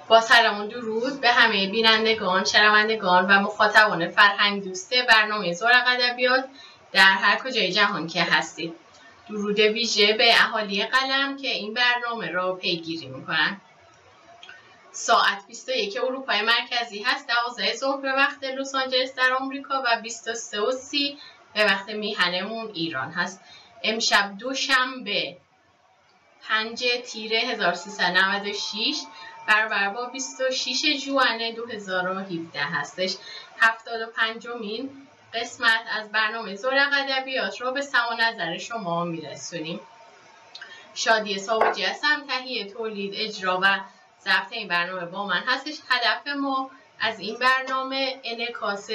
با سلام و درود به همه بینندگان، شنوندگان و مخاطبان فرهنگ دوست برنامه زورق ادبیات در هر کجای جهان که هستید. درود ویژه به اهالی قلم که این برنامه را پیگیری میکنن. ساعت 21 اروپای مرکزی هست، 12 ظهر به وقت لس آنجلس در آمریکا و 23:30 به وقت میهنمون ایران هست. امشب دوشنبه 5 تیر 1396 برابر با 26 ژوئن 2017 هستش. 75مین قسمت از برنامه زورق ادبیات رو به سماع نظر شما میرسونیم. شادی سابجی هستم، تهیه، تولید، اجرا و ضبط این برنامه با من هستش. هدف ما از این برنامه انعکاس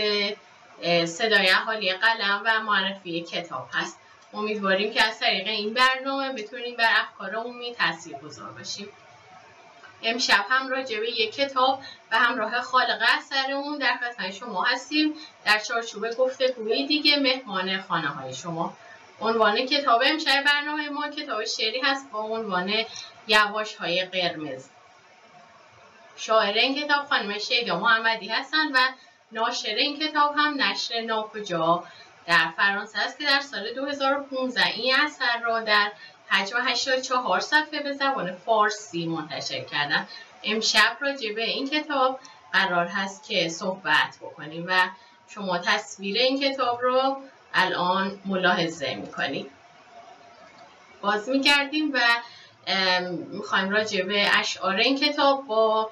صدای اهالی قلم و معرفی کتاب هست. امیدواریم که از طریق این برنامه بتونیم بر افکار عمومی تاثیرگذار باشیم. امشب هم راجع به یک کتاب و همراه خالق اثر اون در خدمت شما هستیم در چارچوب گفتگوی دیگه مهمان خانه های شما. عنوان کتاب امشب برنامه ما کتاب شعری هست با عنوان یواش های قرمز. شاعر این کتاب خانم شیدا محمدی هستند و ناشر این کتاب هم نشر ناکجا در فرانسه است که در سال 2015 این اثر را در حجم 84 صفحه به زبان فارسی منتشر کردن. امشب راجع به این کتاب قرار هست که صحبت بکنیم و شما تصویر این کتاب رو الان ملاحظه میکنید. باز میگردیم و میخوایم راجع به اشعار این کتاب با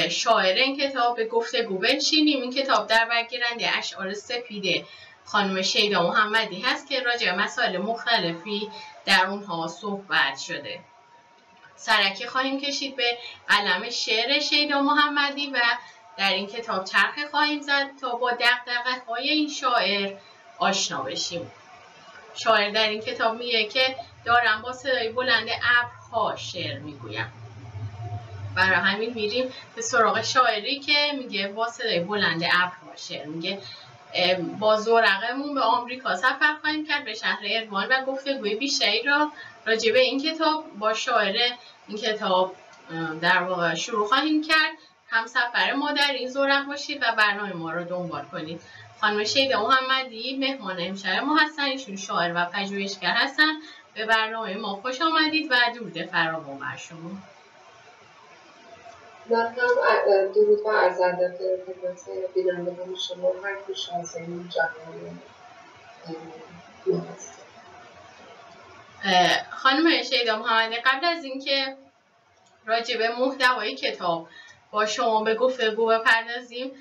شاعر این کتاب به گفتگو بنشینیم. این کتاب در برگیرنده اشعار سپید خانم شیدا محمدی هست که راجع به مسائل مختلفی در اونها صحبت شده. سرکی خواهیم کشید به قلم شعر شیدا محمدی و در این کتاب چرخه خواهیم زد تا با دغدغه‌های این شاعر آشنا بشیم. شاعر در این کتاب میگه که دارم با صدای بلند ابرها شعر میگویم. برای همین میریم به سراغ شاعری که میگه با صدای بلند ابرها شعر میگه. با زورقمون به آمریکا سفر خواهیم کرد به شهر اروان و گفتگوی بیشتری را راجع به این کتاب با شاعر این کتاب در واقع شروع خواهیم کرد. هم سفر ما در این زورق باشید و برنامه ما را دنبال کنید. خانم شیدا محمدی مهمان امشب ما هستن، ایشون شاعر و پژوهشگر هستن. به برنامه ما خوش آمدید و درود فراوان بر شما. من هم درود و عرض ادب خدمت بینندگان شما هر کجا از این جهان ما هستید. خانم شیدا محمدی، قبل از اینکه راجع به محتوای کتاب با شما به گفتگو بپردازیم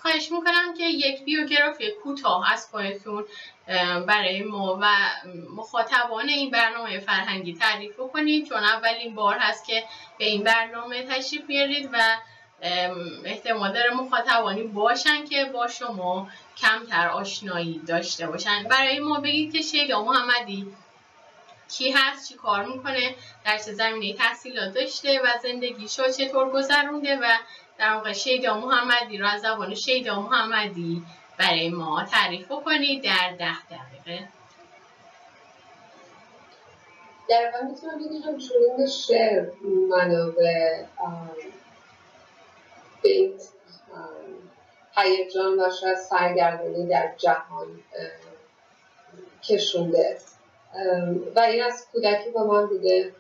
خواهش میکنم که یک بیوگرافی کوتاه از خودتون برای ما و مخاطبان این برنامه فرهنگی تعریف کنید، چون اولین بار هست که به این برنامه تشریف میارید و احتمال داره مخاطبانی باشن که با شما کمتر آشنایی داشته باشن. برای ما بگید که شیدا محمدی کی هست، چی کار میکنه، در چه زمینه تحصیلات داشته و زندگیشو چطور گذرونده و در واقع شیدا محمدی رو از زبان شیدا محمدی برای ما تعریف کنید در 10 دقیقه. در واقع میتونم بگم چون شعر منو به این هیجان و شاید سرگردانی در جهان کشونده و این از کودکی با من بوده،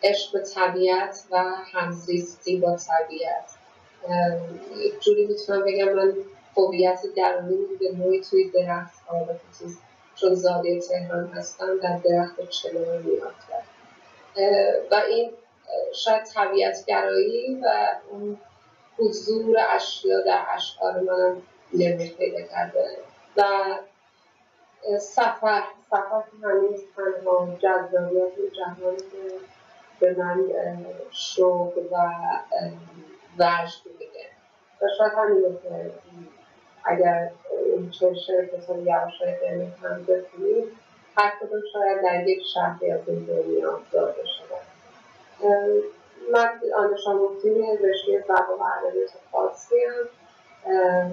عشق به طبیعت و همزیستی با طبیعت. جوری میتونم بگم من هویت درونی به نوعی توی درخت ها چون زاده تهران هستم در درخت چنار میافتم و این شاید طبیعت گرایی و اون حضور اشیا در اشعار منم نمی پیدا کرده و سفر که هنوز تنها جذابیت جهانی که به من شوق و وجد میده و شاید همینه که اگر این شعر کتاب یواشای قرمز هم بخونید هر کدوم شاید در یک شهری از این دنیا داده شدن. من دانش آموزی رشته زبان و ادبیات فارسی هم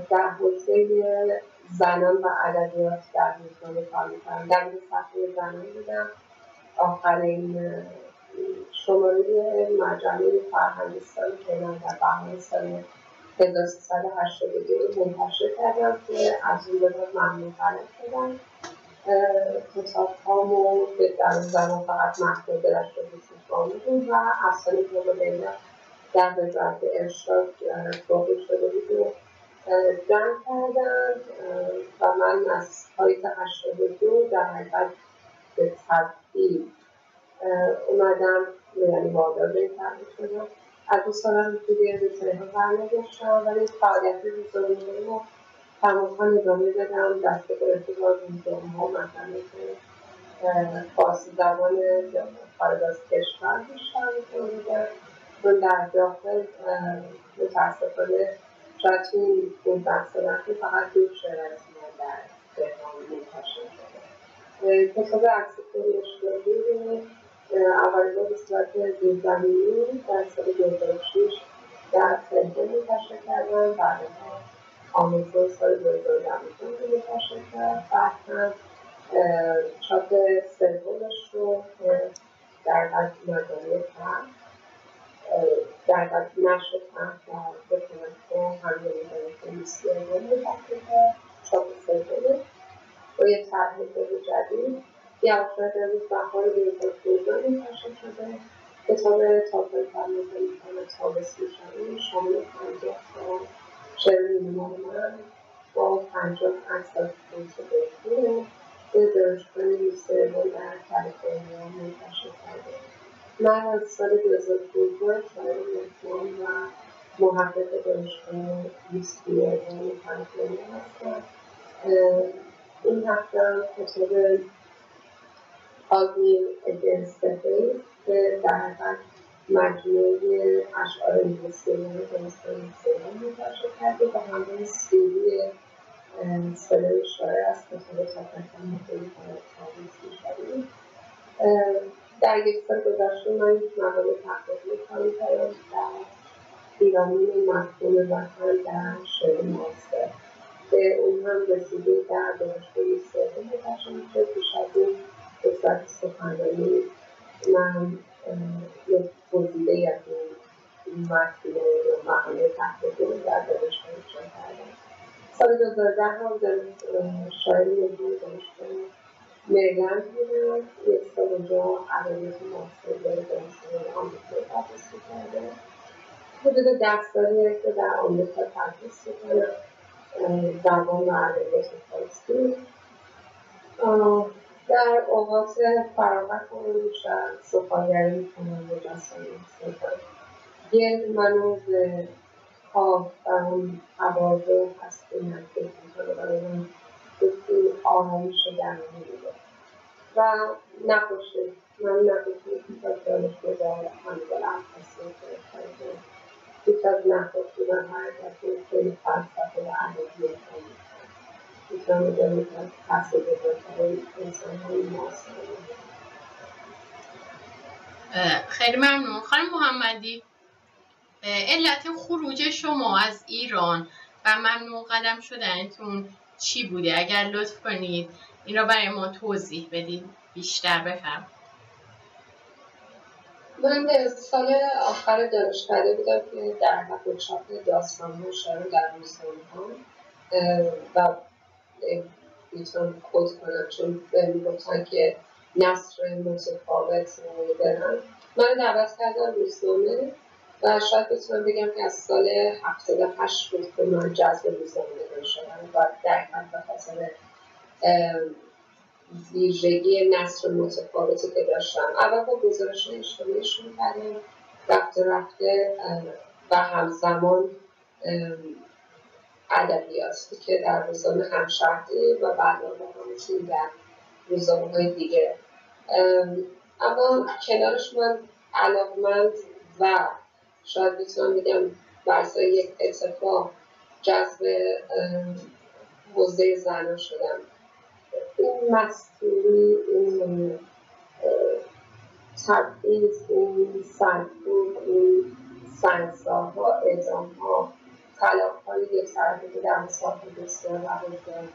در حوزه زنان و ادبیات در روزهای کار می‌کنم. در مورد صفحه زنان بودم. آخرین شماره مجله فرهنگی سال که من در بهمن سال 1382 منتشر کردم که از اون به بعد ممنون قلم شدم. کتاب‌هامو در اون زمان فقط محدود درشت بسیاری بود و افسانه دوباره در وزارت ارشاد توقیف شده بود و جمع کردم و من از پاییز 82 در حقیقت به ترتیب اومدم، یعنی وادار به این ترتیب شدم. از اون سالم توی رسانه ها برنگشتم ولی فعالیت روزنامه‌ای رو تمام ادامه دادم. دست به ارتباط روزنامه‌ها مثلا که فارسی زبان خارج از کشور بیشتر می‌کنم. من در داخل متاسفانه شاید توی 15 سال اخیر فقط 2 شعر از من در تهران منتشر شده. کتاب عکس‌العمل اشتراکی رو اولین بار به صورت زیرزمینی در سال 2006 در تهران منتشر کردم. بعدها آموزش سال 2012 منتشر کرد. بعد هم چاپ سومش رو در مجله تحت در نشر تحت در بکنم همه می‌دانستم منتشر کرد. چاپ سومش با یه طرح جدید یواش‌یواش امروز بهار 2012 منتشر شده. کتاب تاپل فرمانده می‌کنه تابستون شامل 50 تا شعر نیمه‌نامه من با 50 عکس از فروش بهبونه به دانشگاه سوم در کالیفرنیا منتشر کرده. من از سال 2012 شاعر مهمان و محقق دانشگاه یوسی‌ای کالیفرنیا هستم. این هفته کتاب آبهای که در حقیقت مجموعه اشعار نویسندگان دانشگاه یوسی‌ای منتشر کرده و همراه سیدی صدای شاعر از کتاب تاپل می‌کنید شادی. در یک سال گذشته من یک مقاله تحقیقی کاری کردم در ایرانی مفهوم وطن در شعر معاصر. به اون هم رسیده در دانشگاه یوسی‌ای منتشر میشه. پیش از این به صورت سخنرانی من یک گزیده‌ای از این مفهوم یا مقاله تحقیقی رو در دانشگاه ارائه کردم. سال 2010 هم در شاعر ملی دانشگاه میهن بودم. یک سال اونجا ادبیات معاصر در دانشگاه آمریکایی تدریس می‌کردم. حدود 10 سالیه که در آمریکا تدریس می‌کنم زبان و ادبیات فارسی. در اوقات فراغتم بیشتر سفالگری می‌کنم و مجسمه می‌سازم. منو به خواب و اون حوادث هستی نزدیک می‌کنه برای من بسیار آرامش درونی میده و نقاشی. من نقاشی کتاب دانشگاه در همدل افغانستان کردم. بیش از نقاشی و حرکتی خیلی فلسفه و ادبیات می‌تونم بگم که از تاثیرگذارترین انسان‌های معاصر. خیلی ممنون خانم محمدی. علت خروج شما از ایران و ممنوع قدم شدنتون چی بوده؟ اگر لطف کنید این را برای ما توضیح بدید بیشتر. بفرمایید. من سال آخر دانشکده بودم که در حقیقت چاپ داستان و شعر در روزهای و میتونم کد کنم چون میگفتن که نثر متفاوت دارن. من دعوت کردم روزنامه و شاید بتونم بگم که از سال 78 بود که من جذب روزنامه شدم و در حقیقت به خاطر ویژگی نثر متفاوتی که داشتم. اول با گزارش اجتماعی شروع کردم، رفته و همزمان ادبیات که در روزنامه همشهری و برنامه همچنین در روزنامه‌های دیگه. اما کنارش من علاقمند و شاید بتونم بگم برای یک اتفاق جذب حوزه زنان شدم. این مستوری، این تبعیض، این سرکوب، این سنگسارها، اعدامها، طلاق‌های یک طرفه که در مسافر بسیار رواج دارد،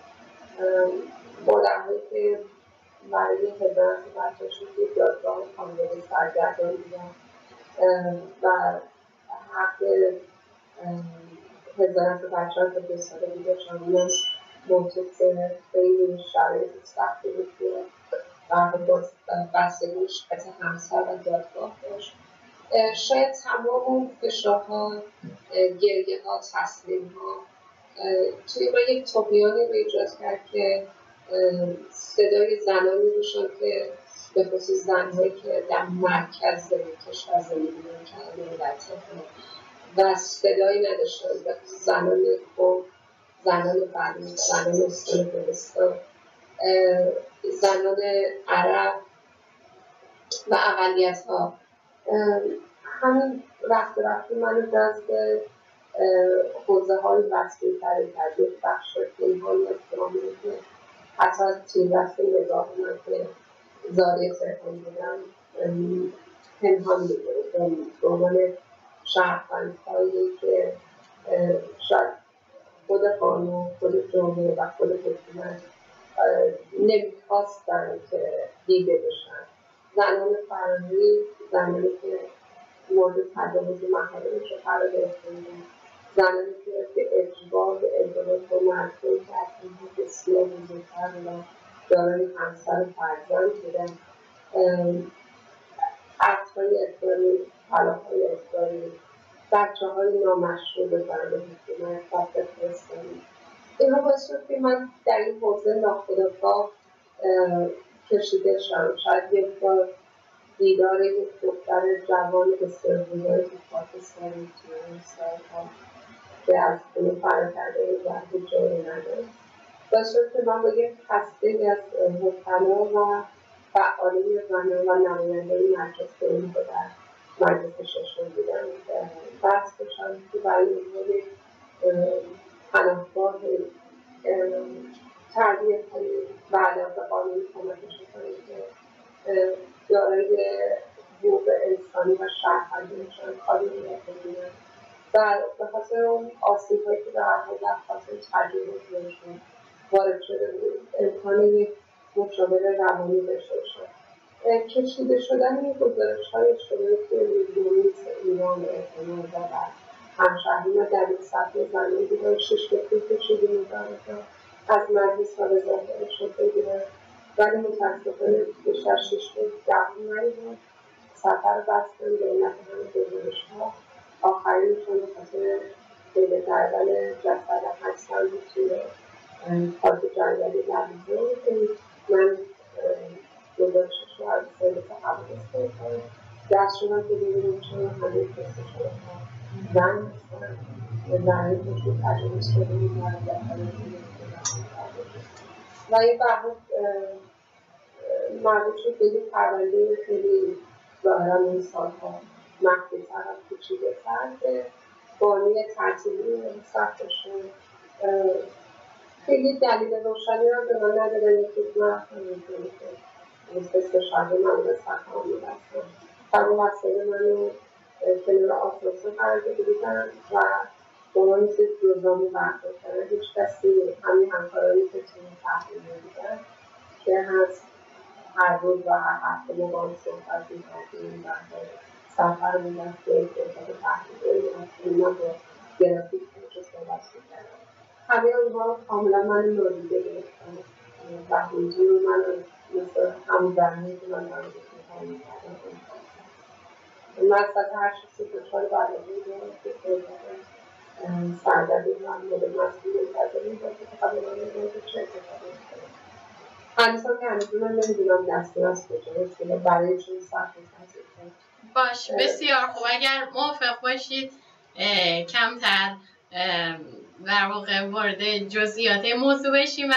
مادرهایی که برای هزار بچه‌شون یک دادگاه خانواده سرگردان بودم و حق هزار بچه‌ها که 2 ساله بوده شامل منطقه خیلی شرایط سختی بود که و بستگیش قطع همسر و دادگاه داشت. شاید تمام اون فشارها، گریه‌ها، تسلیم‌ها توی من یک طغیانی رو ایجاد کرد که صدای زنانی روشن که به خصوص زن‌هایی که در مرکز کشور زندگی می‌کردن در تهران و صدایی نداشتن، به خصوص زنان کوه، زنان بلوچ، زنان استان گلستان، زنان عرب و اقلیت‌ها. همین رفته منو جذب حوزه‌های وسیع‌تری کرد. یک بخش پنهانی از جامعه که حتی از تیررس نگاه من که زاده تهران بودم پنهان می‌گرفت به عنوان شهروندهایی که شاید خود قانون، خود جامعه و خود حکومت نمی‌خواستن که دیده بشن. زنان فرهنگی، زنانی که مورد تجاوز محارمش رو قرار گرفته بودن، زنانی که به اجبار به ازدواج با مردمی که از اینها بسیار بزرگتر بودن دارای همسر و فرزند بودن، عقدهای اجباری، طلاق‌های اجباری، بچه‌های نامشروع به زن حکومت و بفرستانی. اینها باعث شد که من در این حوزه ناخودآگاه کشیده شدم. شاید یک بار دیدار یک دختر جوان بسیار بزرگ تو پاکستان توی سال‌ها که از خونه فرار کرده و جایی نداره باعث شد که من با یک هسته از مبتلا و فعالین زنان و نماینده‌ی مجلس علمی رو در مجلس ششم بودم بحث بشم که برای اینها یک پناهگاه تربیت کنیم و علاوه قانونی کمکش کنیم که دارای حقوق انسانی و شهروندی میشن کاری میکنن و به خاطر اون آسیب‌هایی که در خاطر تجربه‌شون وارد شده بود امکان یک مشاور روانی داشته باشن. کشیده شدن این گزارش‌های اجتماعی که روزنامه ایران اعتماد و همشهری ما در این سطح زنان دیدن 6 دفعه کشیده می‌دارن از مجلس و وزارت شد بگیرن ولی متاسفانه بیشتر 6 دفعه نیدن سفر بستن به علت همه گزارش‌ها آخرینشون به خاطر پیدا کردن جسد هستن توی پارک جنگلی لبیزون که من گزارشش رو از سرویس حوادث کردم دست شدم که ببینیم چون همه کسشون زن هستن زنی که توی تجربه شده می‌دارن در و این بحث مربوط شد به یک پرونده خیلی ظاهراً این سال‌ها محدودتر و کوچیک‌تر که بانی تعطیلی سختشون خیلی دلیل روشنی را به من ندارن یکی من می‌کنه که استشهاد من به سخت می‌بستن تمام وسایل منو کنار آسانسور قرار بگیردن و به عنوان چیز روزنامه بردار کردن هیچ کسی همین همکارانی که توی تحلیل می‌دیدن که هست هر روز و هر هفته ما با هم صحبت می‌کردیم و سفر می‌رفت به اتاق تحلیلی و با گرافیک که صحبت می‌کردم همه اونها کاملا من نادیده گرفتن و حضور من مثل همون درمی که من دارم بکنم می‌کردم من از سطح هر چیزی دچار برنامه‌ای دارم که سردردی من مورد مسئول منتظر می‌باشد که قبل من نمی‌دونم که چه اتفاقی می‌کنه هنوزم که هنوز من نمی‌دونم دستور از کجاست که برای چون سخت می‌کنم باش بسیار خوب اگر موافق باشید کمتر در واقع وارد جزئیات موضوع بشیم و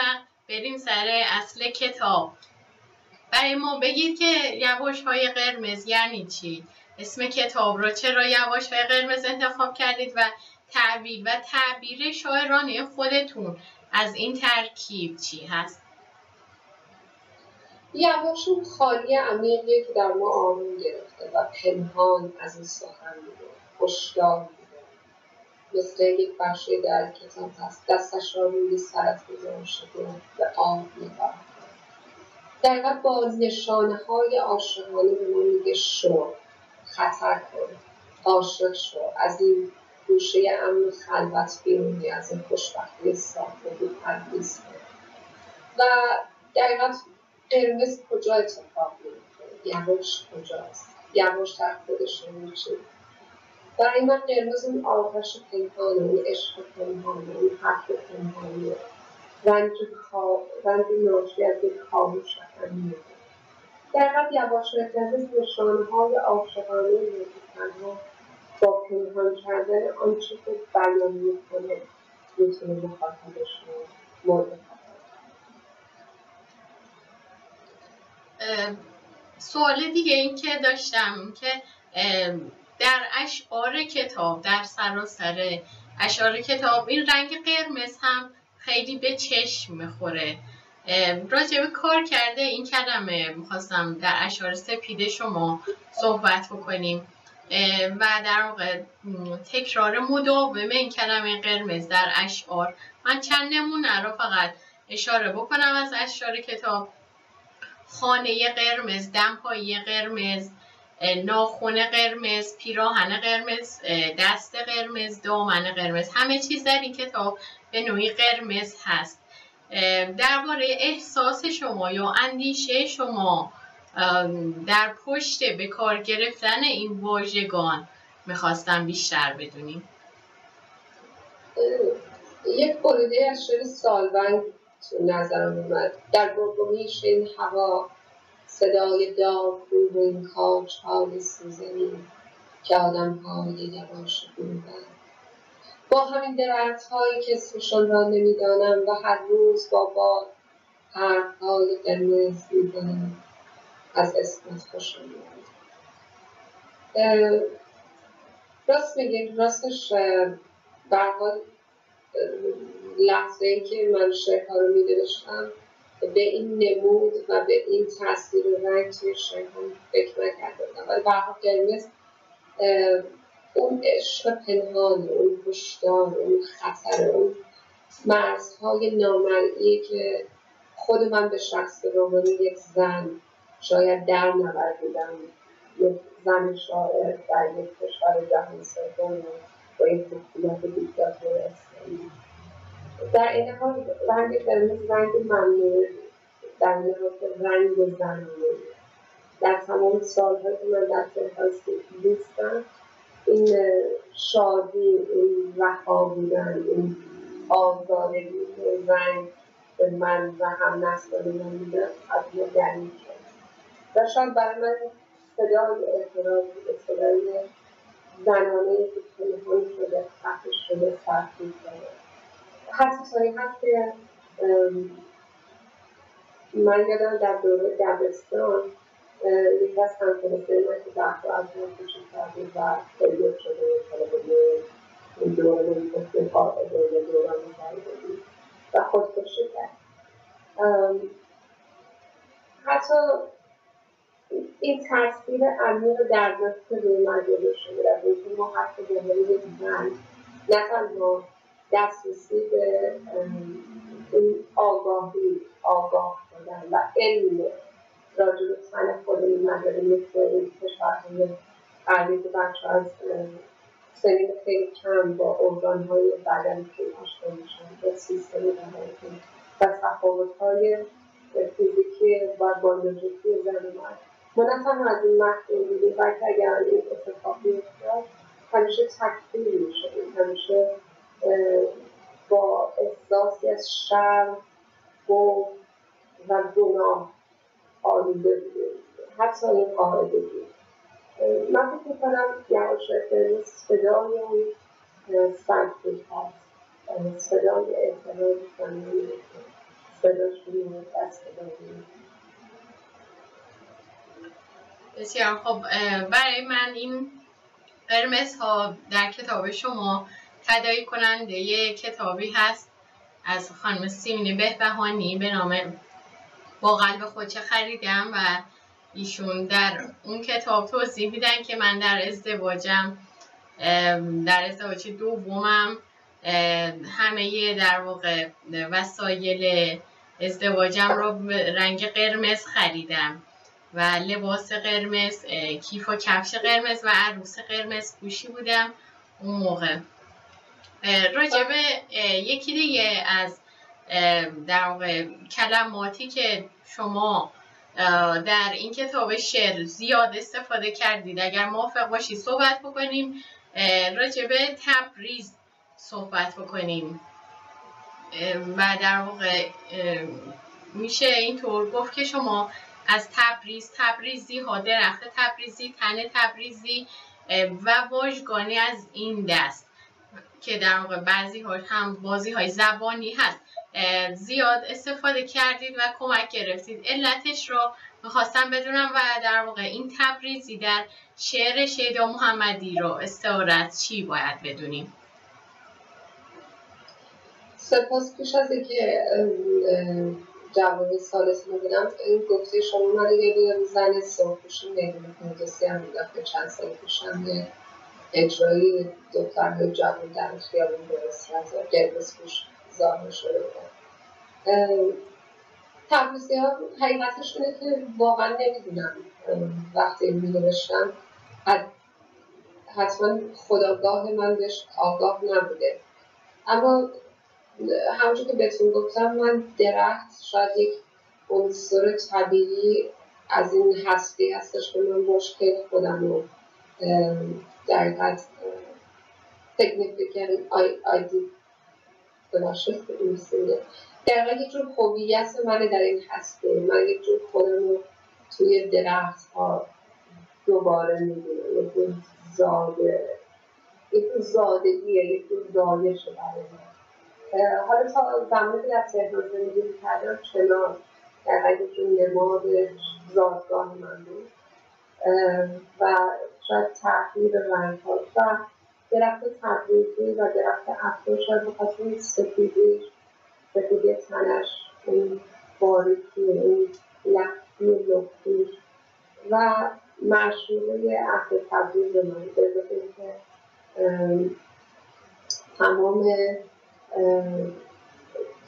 بریم سر اصل کتاب برای ما بگید که یواش‌های قرمز یعنی چی؟ اسم کتاب رو چرا یواش‌های قرمز انتخاب کردید و تعبیر شاعرانه خودتون از این ترکیب چی هست؟ یواشون خالی عمیقیه که در ما آروم گرفته و پنهان از این سخن میده هشدار میده مثل یک بخشی در کتاب هست دستش را روی سرت گذاشته به آب نگاه در واقع با نشانه های عاشقانه به ما میگه شو، خطر کن، عاشق شو، از این گوشه امن خلوت بیرونی، از این خوشبختی ساختگی پردیس کن. و دقیقا قرمز کجا اتفاق میفته؟ یواش کجاست؟ یواش در خودش نمیشه. برای من قرمز اون آتش پنهانه، اون عشق پنهانه، اون حرف پنهانه، رنج ناشی از یک خاموش امنیه. دقیقا یواش و قرمز نشانه‌های عاشقانه تنها با پنهان کردن آنچه که بیان میکنه میتونه مخاطبش رو مورد سوال دیگه این که داشتم که در اشعار کتاب، در سراسر اشعار کتاب این رنگ قرمز هم خیلی به چشم میخوره. راجع به کار کرده این کلمه میخواستم در اشعار سپید شما صحبت بکنیم و در واقع تکرار مداوم این کلمه قرمز در اشعار. من چند نمونه رو فقط اشاره بکنم از اشعار کتاب: خانه قرمز، دمپایی قرمز، ناخن قرمز، پیراهن قرمز، دست قرمز، دامن قرمز. همه چیز در این کتاب به نوعی قرمز هست. درباره احساس شما یا اندیشه شما در پشت به کار گرفتن این واژگان میخواستم بیشتر بدونیم. یک بریده از شعر سالونگ تو نظرم اومد: در گرگومیش این هوا، صدای دار رو این کاج‌های سوزنی که آدم‌های یواش بودن، با همین درخت‌هایی که اسمشان را نمی‌دانم و هر روز با باد حرف‌های قرمز می‌زنم، از اسمت خوشم میاد. راست میگیم، راستش به هر حال لحظه‌ای که من شعرها رو می‌نوشتم به این نمود و به این تاثیر رنگ توی شعرها فکر نکرده بودم، ولی به هر حال قرمز اون عشق پنهان، اون هشدار، اون خطر، اون مرزهای نامرئی که خود من به شخص رومانی یک زن شاید در نوردیدم، یک زن شاعر در یک کشور جهان سوم با یک حکومت دیکتاتور اسلامی. در این حال رنگ قرمز رنگ ممنوعه، در این حال رنگ و زنانه. در تمام سال‌هایی که من در تهران نیستم، این شادی، این رها بودن، این آزادگی که رنگ به من و هم نسل‌های من میدن از ما گرمی کرد. و شاید برای من صدای اعتراض بوده، صدای زنانه که پنهان شده، خفه شده، سرکوب شده. حتی تا این هست که من یادم در دوره دبستان یکی از همکلاسی‌های من که دفعه از من کشید کرده و خیلی شده طالبه این دوره می‌گفته قاعده یا دوران می‌کرده و خودکشی کرد. حتی این تاثیر عمیق دردناک که روی من گذاشته شده از اینکه ما حتی به عنوان زن نه تنها دسترسی به این آگاه شدن و علم راجع به تن خودمون نداریم، مثل این کشورهای غربی که بچه‌ها از سنین خیلی کم با ارگان‌های بدنشون آشنا میشن، با سیستم بدنشون و تفاوت‌های فیزیکی و بیولوژیکی زن و مرد. ما نه تنها از این محروم بودیم، بلکه اگر این اتفاق بیفتاد همیشه تکفیر می‌شدیم، همیشه با احساسی از شرم و گناه آلوده بودیم. حتی این قاعده بود. من فکر می‌کنم یواش قرمز صدای اون سرکوب هست، صدای اعتراض زنانه، صداشون دست دادیم. بسیار خب. برای من این قرمزها در کتاب شما تداعی کننده کتابی هست از خانم سیمین بهبهانی به نام با قلب خودچه خریدم و ایشون در اون کتاب توضیح میدن که من در ازدواج دومم همه در واقع وسایل ازدواجم رو به رنگ قرمز خریدم و لباس قرمز، کیف و کفش قرمز و عروس قرمز پوشی بودم اون موقع. راجع به یکی دیگه از در واقع کلماتی که شما در این کتاب شعر زیاد استفاده کردید، اگر موافق باشی صحبت بکنیم، راجع به تبریز صحبت بکنیم و در واقع میشه اینطور گفت که شما از تبریزی ها، درخت تبریزی، تن تبریزی و واژگانی از این دست که در واقع بعضی ها هم بازی های زبانی هست زیاد استفاده کردید و کمک گرفتید. علتش رو میخواستم بدونم و در واقع این تبریزی در شعر شیدا محمدی رو استعاره از چی باید بدونیم؟ سپاس. پیش از اینکه جواب سالتون رو بدم، این گفته شما من یه زن سرخپوشی میدونه فردوسی هم میدفعه چند سال پیشم یه اجرایی دخترهای جوان در خیابون درست قرمزپوش ظاهر شده بودن. تبریزی ها حقیقتش اینه که واقعا نمیدونم وقتی می‌نوشتم حتما خودآگاه من بهش آگاه نبوده، اما همونجور که بهتون گفتم من درخت شاید یک عنصر طبیعی از این هستی هستش که من باش خیلی خودم رو در حقیقت significant آیدی بناشد بودیم در حقیقت یک جور هویت منه در این هستی. من یک جور خودم رو توی درخت ها دوباره میدونم، یک جور زادگیه، یک جور زایشه برای من. حالا تا زمانی که در تهران زندگی می‌کردم چنار در حقیقت جور نماد زادگاه من بود و شاید تغییر رنگ‌ها و درخت تبریزی و درخت افرا شاید بخاطر این سفیدی تنش، این باریکی، این لختی و معشوقه اهل تبریز من به اضافه اینکه تمام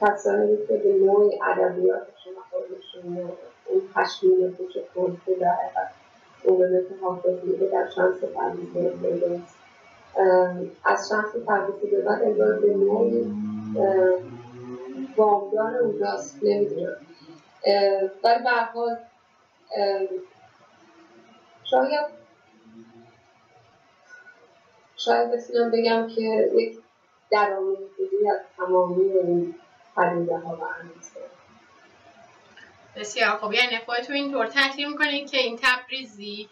کسانی که به نوعی ادبیاتشون و خودشون اون پشمین پوچ کنسه در حقیقت اون که حافظ میگه در شمس تبریزی میگه از شمس تبریزی به بعد انگار به نوعی وامدار اونجاست، نمیدونم. ولی به هر حال شاید بتونم بگم که یک درآمیختگی از تمامی این پدیده ها و انیسه. بسیار خوب. یعنی خودتون اینطور تحلیل میکنید که این تبریزی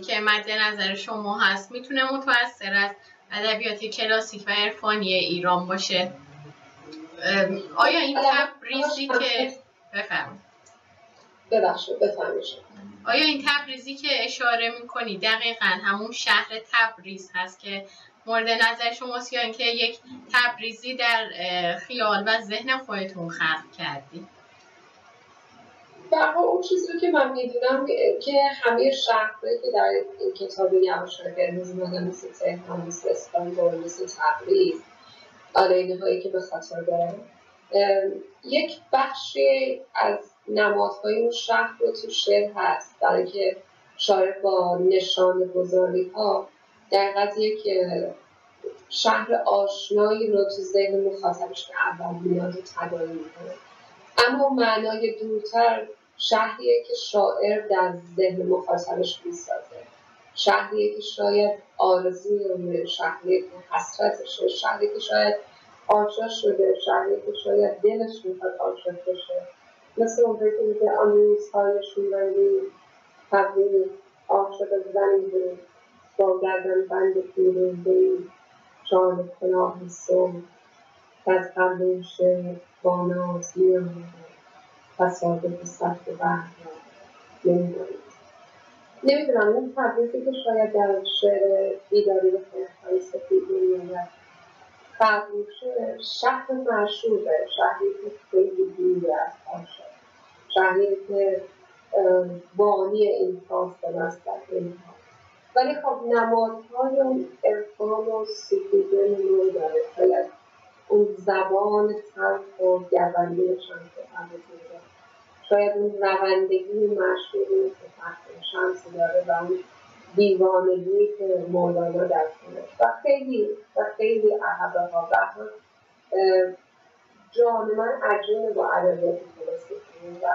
که مد نظر شما هست میتونه متأثر از ادبیات کلاسیک و عرفانی ایران باشه. آیا این تبریزی که بفرمایید آیا این تبریزی که اشاره میکنی دقیقاً همون شهر تبریز هست که مورد نظر شماست یا اینکه یک تبریزی در خیال و ذهن خودتون خلق کردی؟ در واقع اون چیزی رو که من میدونم که همه شهرهایی که در این کتاب یواشای قرمز اومدن مثل تهران، مثل استانبول، مثل تبریز، آلینه هایی که به خاطر دارم، یک بخشی از نمادهای اون شهر رو تو شعر هست، برای که شاعر با نشان گذاری ها در حقیقت یک شهر آشنایی رو تو ذهن مخاطبش که اول میاد و تداعی میکنه، اما معنای دورتر شهریه که شاعر در ذهن مخاطبش میسازه، شهریه که شاید آرزوی اونه، شهریه که حسرتشه، شهریه که شاید عاشق شده، شهریه که شاید دلش میخواد عاشق بشه، مثل اون که میگه آن روزهای شورنگی تبریز عاشق زنی بود با گردن بند پیروزه‌ای شان پناه صبح که از قلب شعر با ناز میآمد تصادف سخت بحر را نمیدونم اون تبریزی که شاید در شعر بیداری و خیرهای سفیدی میآید فرموشه شهر معشوقه، شهری که خیلی دوری از عاشق، شهری که بانی این فاصله است در اینها، ولی خب نمادهای اون عرفان و سفیده نوعی داره. شاید اون زبان تلخ و گردنده شمس تبریزی، شاید اون روندگی مشهوری که تحت شمس داره و اون دیوانگی که مولانا در کنش و خیلی عقبه ها و جان من عجیبه با ادبیات کلاسیک و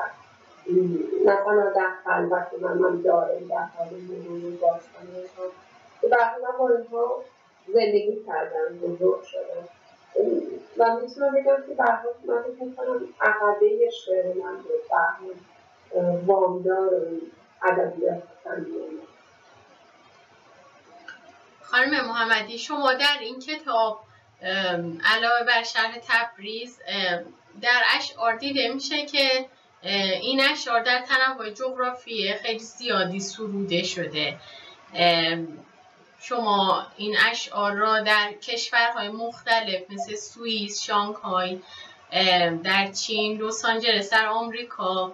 مثلا در خلوت من دارم در حال مرور باستانی ها که برای من با اینها زندگی کردم، بزرگ شدم و میتونم بگم که برای من فکر میکنم عقبه شعر من بود برای وامدار ادبیات فنی. خانم محمدی، شما در این کتاب علاوه بر شرح تبریز در اشعار دیده میشه که این اشعار در تنوع جغرافی خیلی زیادی سروده شده. شما این اشعار را در کشورهای مختلف مثل سوئیس، شانگهای، در چین، لس آنجلس در آمریکا،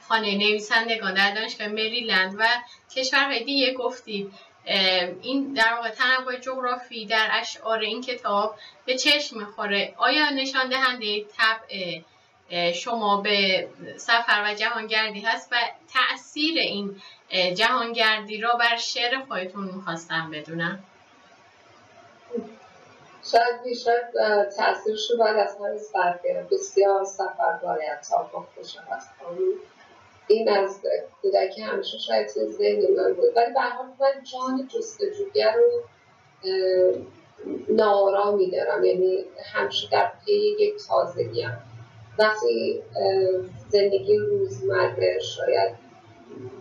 خانه نویسندگان در دانشگاه مریلند و کشورهای دیگه گفتید. این در واقع تنوع جغرافی در اشعار این کتاب به چشم میخوره. آیا نشان دهنده طبع شما به سفر و جهانگردی هست و تأثیر این جهانگردی را بر شعر خودتون میخواستم بدونم؟ شاید بیشتر تأثیرش رو باید از همین سفر بسیار سفر باید تا گفته شود. این از کودکی همیشه شاید توی ذهن من بود، ولی به هر حال من جان جستجوگر رو ناآرامی دارم، یعنی همیشه در پی یک تازگیم. وقتی زندگی روزمره شاید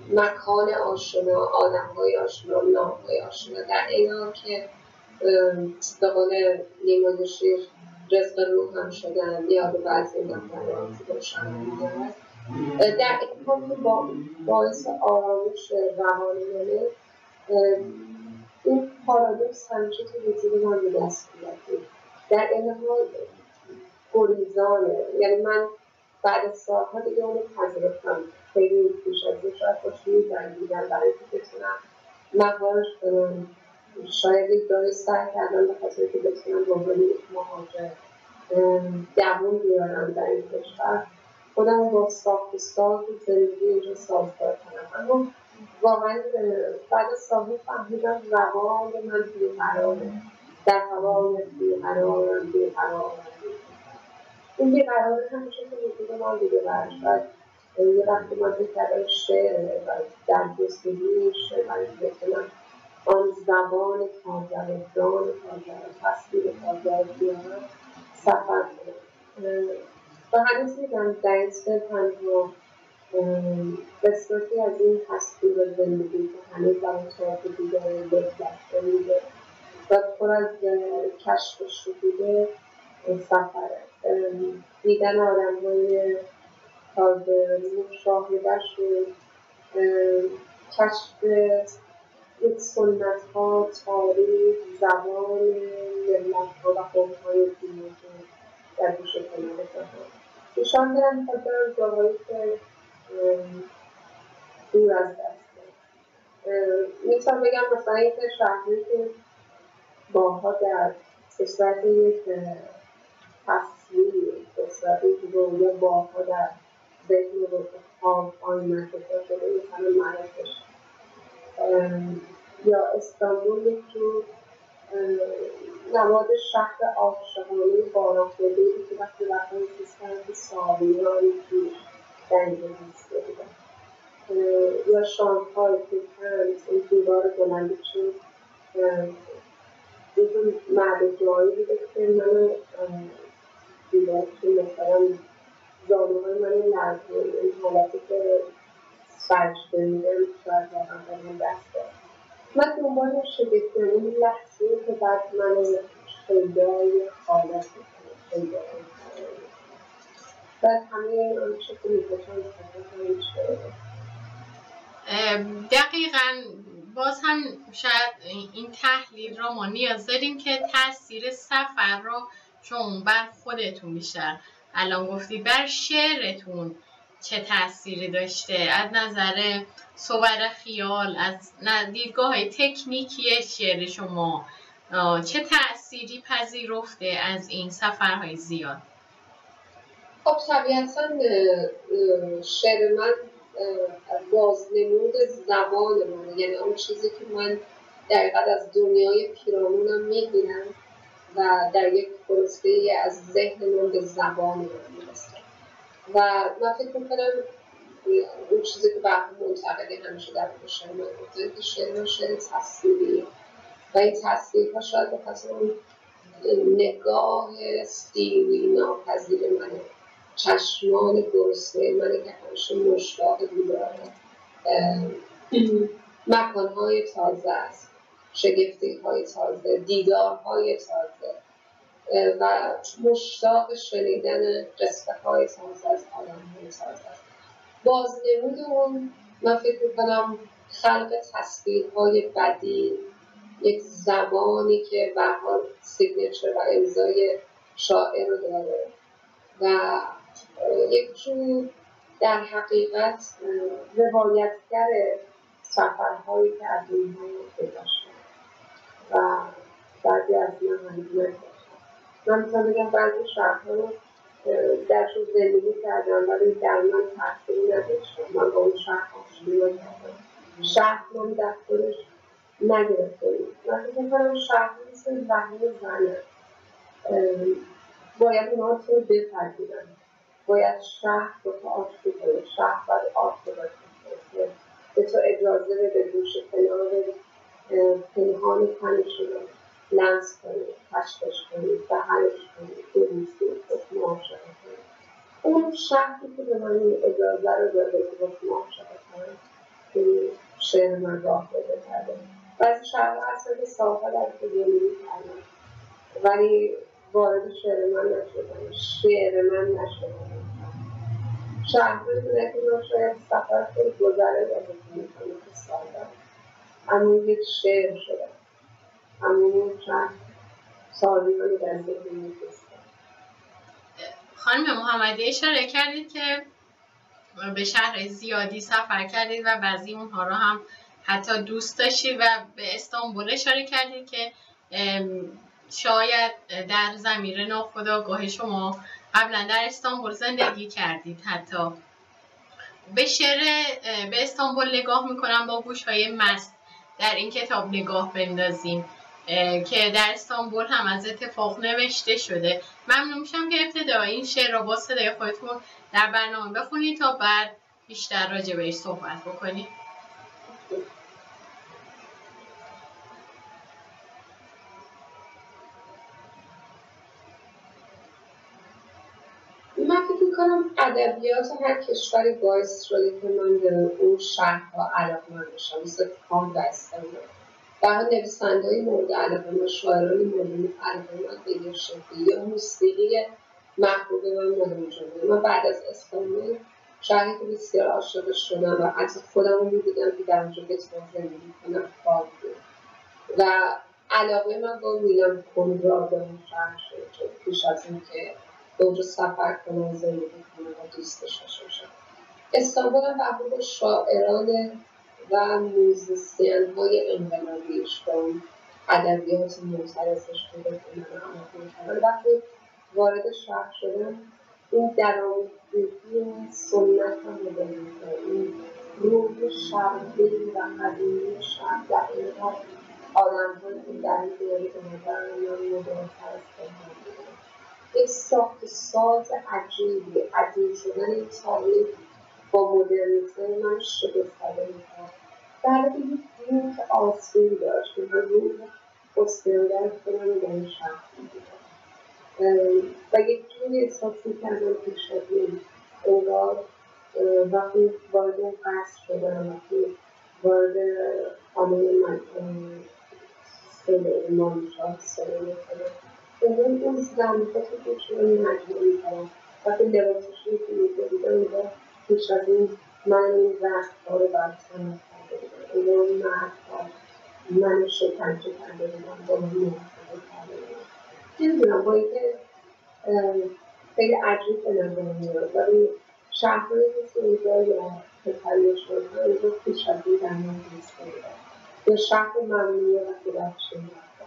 مکان آشنا، آدم‌های آشنا، نام‌های آشنا، در این حال که به قول نیما شیر رزق روح هم شدن، یاد بعضی نفرات روشن می‌دارد، در این حال که باعث آرامش روان منه، این پارادوکس همیشه تو وجود من به دست میاد. در این حال گریزانه، یعنی من بعد از سالها دیگه اونو پذیرفتم، خیلی پیش از این شاید خوشی جنگیدم برای که بتونم مهارش کنم. شاید یک داره سعی کردم به خاطر که بتونم به عنوان یک مهاجر دوام بیارم در این کشور، خودم با ساخت و ساز زندگی اینجا سازگار کنم. اما واقعا بعد از سالها فهمیدم روان من بیقراره، در هوای بیقرارم. این بیقراره همیشه که وجود من دیگه برشد. یه وقتی من فکر کردم شعره و در جستجوی شعر برای که بتونم آن زبان تازه و جان تازه و تصویر تازه بیارم سفر کنم. و هنوز میگم در این سه تنها قسمتی از این تصویر زندگی که هنوز برای طرف دیگری بهداشته میده و پر از کشف شکوه سفره. دیدن آدم‌های تازه، مشاهده‌ش و کشف یک سنت‌ها، تاریخ، زبان ملت‌ها و قوم‌های دیگه که در گوش کنار جهان. نشان دارم که در جاهایی که دور از دسته. میتونم بگم مثلا یک شهری که باها در صورت یک تصویر، به صورت یک رویا باها در ذهن و خواب آینه کشا شده، مثلا معرفش یا استانبول یک جور نماد شهر عاشقانه باران‌خورده‌ای که وقتی رفتن سیستم که سالیانی توش در اینجا زیسته بودن، یا شانگهای تکنز، این دیوار بلندی چون یه جور مرد جایی بوده که من دیوار که مثلا زانوهای من لرزه، این حالتی که سجده میدم شاید واقعا در من دست دارم. من دنبال شگفت این لحظه‌ای که بعد من شیدای خالص میکنم، شیدای خالص بعد همه آنچه که میکشم بخاطر شده. دقیقاً باز هم شاید این تحلیل را ما نیاز داریم که تاثیر سفر را چون بر خودتون بیشتر الان گفتی بر شعرتون چه تأثیری داشته از نظر صور خیال، از دیدگاه های تکنیکی شعر شما چه تأثیری پذیرفته از این سفرهای زیاد؟ خب طبیعتا شعر من بازنمود زبان منه، یعنی اون چیزی که من در حقیقت از دنیای پیرامونم میگیرم و در یک پروسه‌ای از ذهن من به زبان من میرسه. و من فکر میکنم اون چیزی که برخی منتقدی همیشه در مورد شعر من گفتن که شعر من شعر تصویریه و این تصویرها شاید بخاطر اون نگاه سیری ناپذیر منه، چشمان گرسنه منه که همیشه مشتاق دیدار مکان‌های تازه است، شگفتی‌های تازه، دیدارهای تازه و مشتاق شنیدن قصه‌های تازه از آدم‌های تازه است. بازنمود اون من فکر می‌کنم خلق تصویرهای بدیع، یک زبانی که به هر حال سیگنچر و امضای شاعر رو داره و یک جور در حقیقت روایتگر سفرهایی که از اینها گذشته و بعضی از اینا هنگیمت داشتم. من میتونم بگم بعضی شهرها رو درشون زندگی کردم ولی در من تأثیری نداشتم. من با اون شهر آشنا نکردم، شهر من در خودش نگرفته بود. من فکر می‌کنم شهر مثل ذهن زنه، باید اونها تو رو بپذیرن، باید شهر رو تو آشتی کنه، شهر باید آشتی کنه، به تو اجازه بده گوش کنار پنهان تنش رو لمس کنی، کشفش کنی، بغلش کنی، ببوسی، خود معاشقه کنی. اون شهری که به من این اجازه رو داده که با معاشقه کنم که شعر من راه بده کرده. بعضی شهرها هستن که سالها در زندگی کردن ولی وارد شعر من نشدن، شعر من نشدن. شهرهایی بوده که من شاید سفر خیلی گذره یادتون میکنه که سالها اما یک شعر شده، اما اون شهر سالیانی در ذهن می‌گذره. خانم محمدی اشاره کردید که به شهر زیادی سفر کردید و بعضی اونها رو هم حتی دوست داشتید و به استانبول اشاره کردید که شاید در ضمیر ناخودآگاه شما قبلا در استانبول زندگی کردید. حتی به استانبول نگاه میکنم با گوش‌های مست در این کتاب نگاه بندازیم که در استانبول هم از اتفاق نوشته شده. ممنون میشم که ابتدا این شعر رو با صدای خودتون در برنامه بخونید تا بعد بیشتر راجع بهش صحبت بکنید. من فکر می‌کنم ادبیات هر کشوری باعث شده که من به اون شهرها علاقه‌مند بشم، مثل کام و استانبول. و نویسنده‌های مورد علاقه من، شاعران مورد علاقه من به یه شکلی یا موسیقی محبوب من مال اونجا بود. من بعد از استانبول شهری که بسیار عاشقش شدم و حتی خودم رو می‌دیدم که در اونجا بتونم زندگی کنم کار بود و علاقه من با میلان کندرا به اون شهر شد که پیش از این که به اونجا سفر کنم زندگی کنم و دوستش باشم. استانبول هم محبوب شاعران و موزیسین‌های انقلابیش با ادبیات معترضش بوده که من علاقه کردم. وقتی وارد شهر شدم این درآمیختگی سنت هم مدرن این روح شرقی و قدیمی شهر در این‌ها آدم‌هایی که در این دوره به نظر میان مدرن‌تر از خودم بودن. یک ساخت ساز عجیبی، عجیب شدن این تاریخ با مدرنیته من شگفت‌زده می‌کرد. در حالی یک روح آسوری داشت که من روح استعداد خودم رو در این شهر می‌دیدم و یک جوری احساس می‌کردم که شدید انگار وقتی وارد اون قصر شدم، وقتی وارد خانه من امام‌شاه سلام می‌کنم انگار اون زن‌ها تو گوش من مجموع می‌کنم. وقتی لباسش رو که می‌دیدم انگار پیش از این من این رخت‌ها رو برطرف کرده بودم، انگار اون مردها من شکنجه کرده بودم، با من محاسبه کرده بودم. نمی‌دونم با اینکه خیلی عجیب به نظر میاد ولی شهرهایی مثل اینجا یا پسریشان‌ها اینجا پیش از این در من دوست دارم یا شهر ممنوعه وقتی رفتشون رفتم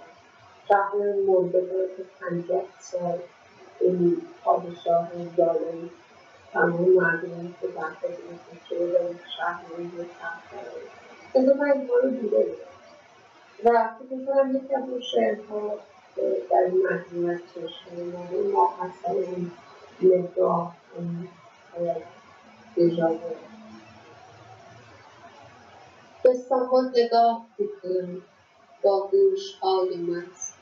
شهر مردگان که 50 سال این پادشاه ظالم تمام مردمی که در خدمتش شده و شهر رو تخت کرده. من اینها رو دیده بودم و فکر می‌کنم یکی از اون شعرها در این مجموعه چشم ما اصلا این نگاه اجازه به ساحل نگاه می‌کنم با گوش‌های مست.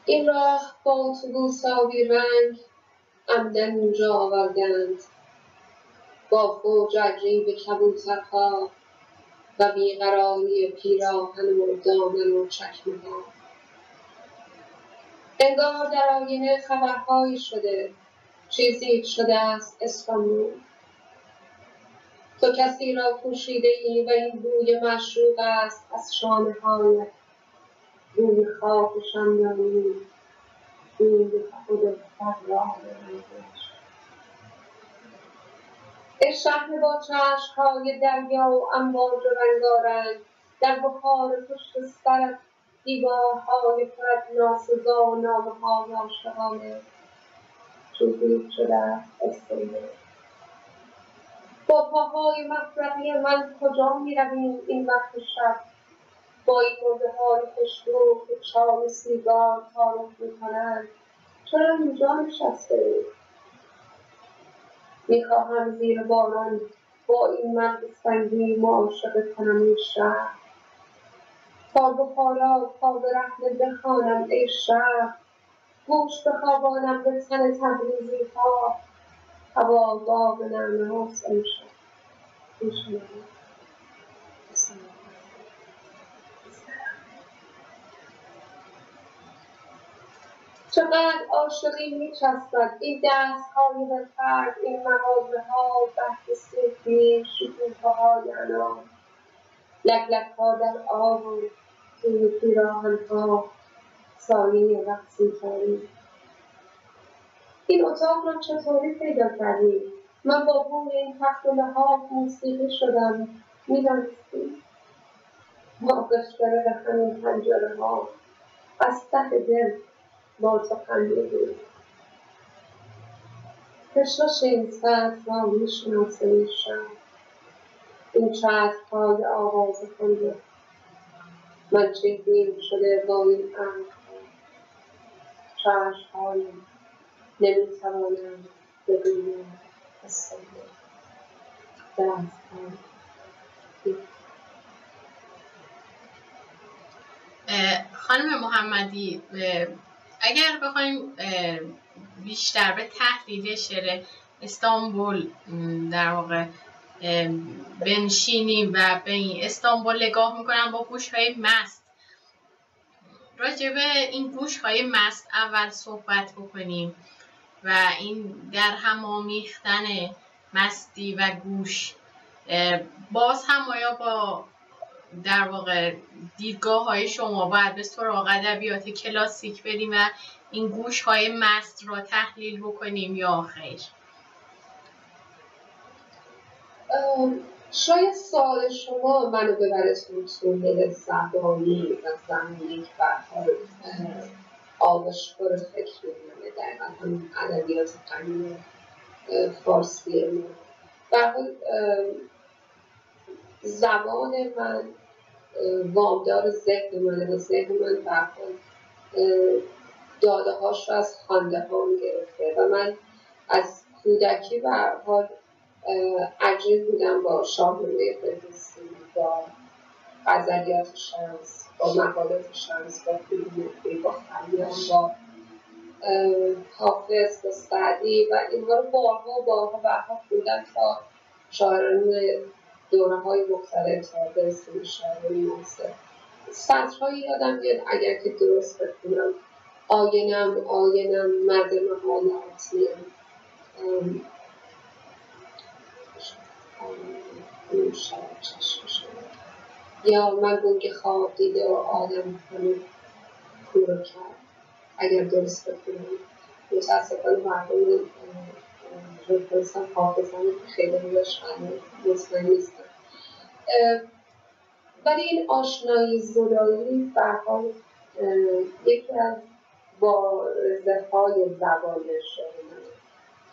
این راه با اتوبوس‌های رنگ عمدن اینجا آوردند با فوج عجیب کبوترها و بیقراری پیراهن و دامن و چکمه‌ها. انگار در آینه خبرهایی شده، چیزی شده است استانبول. تو کسی را پوشیده ای و این بوی مشروق است از شانه‌هایت، بوی خاک شمدانی، بوی خود فرار رنگش. ای شهر با چشم‌های دریا و امواج رنگارنگ، در بخار پشت سرت دیوارهای پر از ناسزا و نامه‌های عاشقانه، چیزی شده است استانبول. با پاهای مفرقی من کجا می‌رویم این وقت شب؟ با این مرده‌های خوش‌رو که چای سیگار تعارف می‌کنند چرا اینجا نشسته‌اید؟ می‌خواهم زیر باران با این مرد سنگین معاشقه کنم این شهر. تا بخارا تا به رحله بخوانم ای شهر، گوش بخوابانم به تن تبریزی‌ها، هوا باغ نعمه‌هاست امشب. چقدر عاشقی می‌چسبد این دست‌های به‌فرد، این مغازه‌ها بحر سفید، شکوفه‌های انار، لک‌لک‌ها در آب و توی پیراهن‌ها سایه رقصی کردی. این اتاق را چطوری پیدا کردی؟ من با بوی این تخت و لحاف موسیقی شدم. می‌دانستی؟ واقف‌تره به همین پنجره‌ها از ته دل با تو خندیدیم. کشش این سطح را می‌شناسه این شهر، این چترهای آواز خونده. من چیزیم شده با این ابرها، چشم‌هایم نمی‌توانم بگویم استانبول. دست‌هایم خانم محمدی، اگر بخوایم بیشتر به تحلیل شعر استانبول در واقع بنشینیم و به این استانبول نگاه میکنم با گوش‌های مست، راجع به این گوش‌های مست اول صحبت بکنیم و این در هم آمیختن مستی و گوش باز هم آیا با در واقع دیدگاه‌های شما باید به سراغ ادبیات کلاسیک بریم و این گوش‌های مست را تحلیل بکنیم یا خیر؟ شاید سوال شما منو ببره تو دل زبانی و زمینی که برحال آغشخور فکر می‌کنه دقیقا همین ادبیات غنی فارسی ما. برحال زبان من وامدار ذهن منه و ذهن من برحال داده هاش رو از خوانده ها گرفته و من از کودکی برحال عجیب بودم با شاهنامه فردوسی، با غزلیات شمس، با مقالات شمس، با فیلم با خیام، با حافظ، با سعدی و اینها رو بارها خوندم تا شاعران دوره‌های مختلف تا برسیم به شاعران معاصر. سطرهایی یادم میاد اگر که درست بخونم: آینم مرد محالاتیم، یا من گنگ خواب دیده و آدم همه کورو کرد. اگر درست بکنم متاسفانه مردم رفرستم حافظم خیلی روش مطمئن نیستم. ولی این آشنایی زدایی به هر حال یکی از بارزه های زبان شعر منه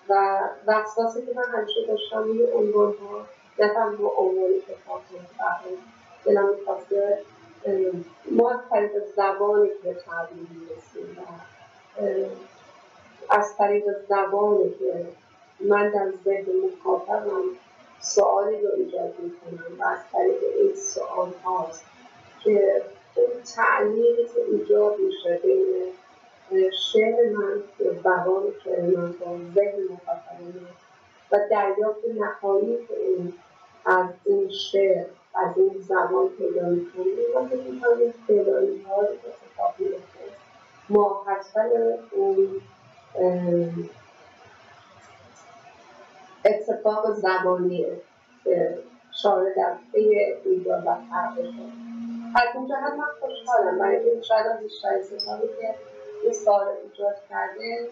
و وسواسی که من همیشه داشتم روی عنوان ها نه تنها عنوان کتاب ها دلم می‌خواسته ما از طریق زبانی که به تعبیر می‌رسیم و از طریق زبانی که من در ذهن مخاطبم سوالی رو ایجاد می‌کنم و از طریق این سوال هاست که اون تعلیقی که ایجاد میشه بین شعر من یا زبان شعر من با ذهن مخاطب من و دریافت نهایی که این از این شعر از این زبان پیدا می‌کنیم و فکر می‌کنم تعدادی‌هایی که اتفاق می‌افته ماحصل اون اتفاق زبانیه که شاعر در پی ایجاد و تحقیق از این جهت من خوشحالم برای اینکه شاید از بیشتر اتفاقی که این سال ایجاد کرده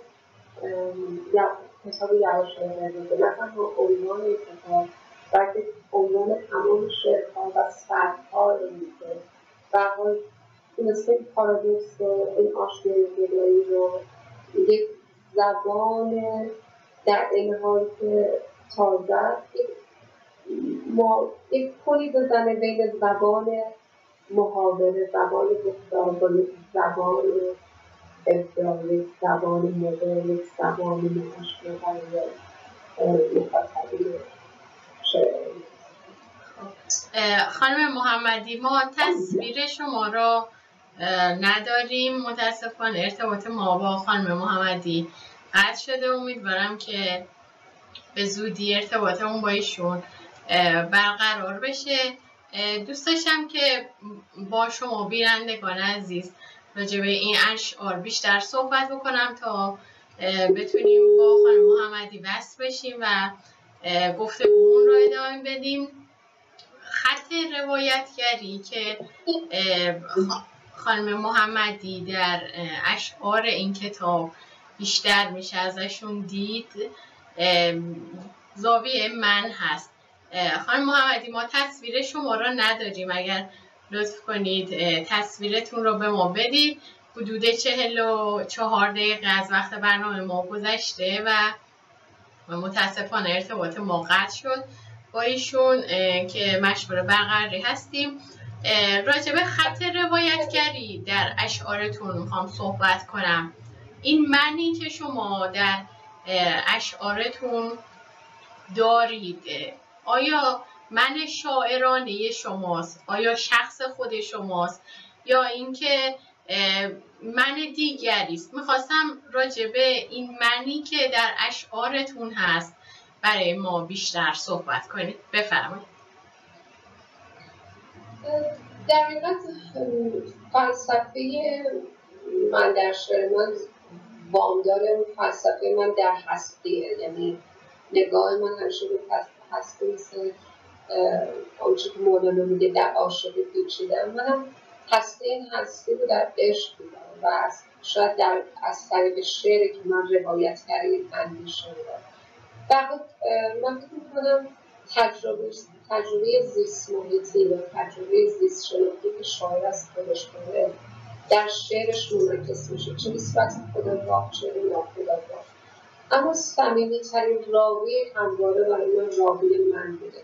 کتاب یواش بوده نه تنها عنوان کتاب بلکه عنوان تمام شعرها و سطرها رو میده و حال تونسته این پارادوکس رو این آشنایی گدایی رو یک زبان در این حال که تازه یک پلی بزنه بین زبان محاوره، زبان گفتار با یک زبان ابداعی، زبان مدرن، زبان معاشره برای مخاطبین شعر. خانم محمدی ما تصویر شما را نداریم متاسفانه ارتباط ما با خانم محمدی قطع شده. امیدوارم که به زودی ارتباطمون با ایشون برقرار بشه. دوست داشتم که با شما بینندگان عزیز راجع به این اشعار بیشتر صحبت بکنم تا بتونیم با خانم محمدی وصل بشیم و گفتگومون رو ادامه بدیم. خط روایتگری که خانم محمدی در اشعار این کتاب بیشتر میشه ازشون دید زاویه من هست. خانم محمدی ما تصویر شما را نداریم، اگر لطف کنید تصویرتون رو به ما بدید. حدود 44 دقیقه از وقت برنامه ما گذشته و متاسفانه ارتباط ما قطع شد با ایشون که مشغول برقراری هستیم. راجع به خط روایتگری در اشعارتون میخوام صحبت کنم. این معنی که شما در اشعارتون دارید آیا من شاعرانه شماست؟ آیا شخص خود شماست؟ یا اینکه من دیگری است؟ میخواستم راجع به این معنی که در اشعارتون هست برای ما بیشتر صحبت کنید. بفرمایید. در حقیقت فلسفه من در شعر من وامدار اون فلسفه من در هستیه، یعنی نگاه من همیشه به هستی مثل آنچه که مولانا میگه در عاشقی پیچیدم. منم هستی این هستی رو در عشق دیدم و شاید از طریق شعری که من روایت کردیم اندیشه میدم. در واقع من فکر میکنم تجربه زیست محیطی و تجربه زیست شناختی که شاعر از خودش کنه در شعرش منعکس میشه، چه نسبت خودآگاه چه ناخودآگاه. اما صمیمی‌ترین راوی همواره برای من راوی من بوده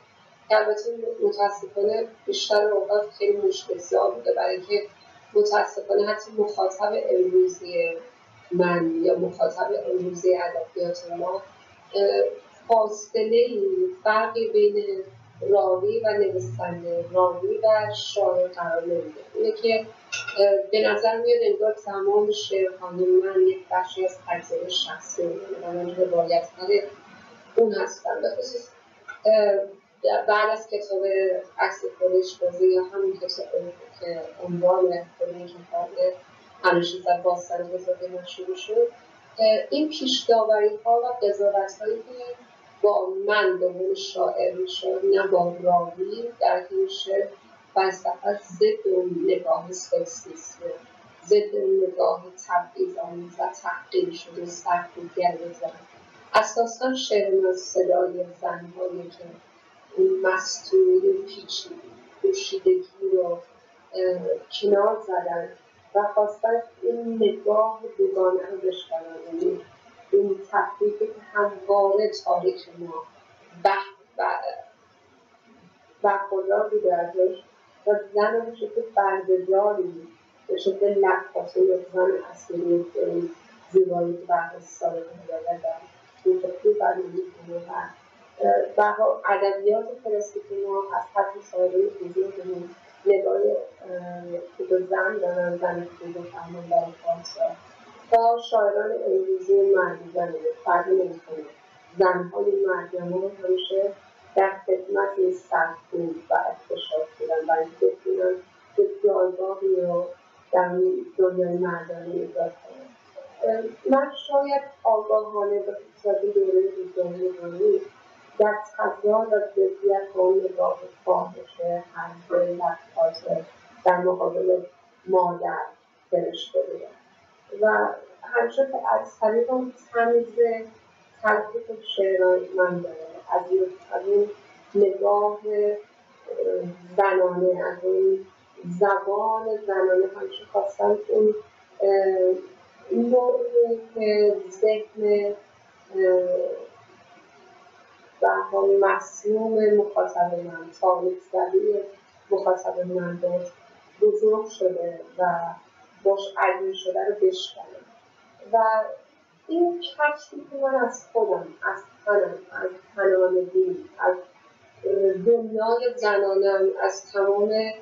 که البته متاسفانه بیشتر اوقات خیلی مشکل‌زا بوده، برای اینکه متاسفانه حتی مخاطب امروزی من یا مخاطب امروزی ادبیات ما فاصله فرقی بین راوی و نویسنده، راوی و شاعر قرار نمیده. اینه که به نظر میاد انگار تمام شعرهای من یک بخشی از تجربه شخصی منه و من روایتگر اون هستم. به خصوص بعد از کتاب عکس خودش بازی یا همون کتاب که عنوان این کتاب همیشه در باستان بزرگی مشهور شد، این پیش‌داوری ها و قضاوت هایی که با من به عنوان شاعر میشد نه با راوی در این شعر فلسفه ضد اون نگاه سکسیسم، ضد اون نگاه تبعیض‌آمیز و تحقیر شده سرکوبگر زن. اساساً شعر من صدای زن‌هایی که اون مستوری پیچیده، پوشیدگی رو کنار زدن و خواستن این نگاه دوگانه رو بشکنن، یعنی این تفریقی که همواره تاریخ ما برخوردار بوده ازش و زن رو به شکل برده‌داری، به شکل لک‌پاسی یا زن اصلی زیبایی که برای سابقه داره در موسیقی برنامه و ادبیات کلاسیک ما از حتی سایر بزرگمون نگاه که زن دارن، زن که به فهمان در فارسا تا شاعران امروزی مردی زنه فرقی نمی‌کنه. زنهای مردمان همیشه در خدمت سرکوب و اکتشاف بودن و اینکه بتونن که جایگاهی رو در دنیای مردانه ایجاد کنن. من شاید آگاهانه به خصوص دوره روزهای در تضاد و ضدیت با اون نگاه فاحش حرفه لطفاته در مقابل مادر فرشته بودن و همیشه که از طریق اون تمیز تلقیق شعرهای من داره، از این نگاه زنانه، از این زبان زنانه همیشه خواستم اون نوعی که ذهن و هم مسموم مخاطب من، تاریخ زدی مخاطب من داشت بزرگ شده و باش عدیم شده رو بشکنم و این کشفی که من از خودم، از تنم، از تنانگی، از دنیای زنانم، از تمام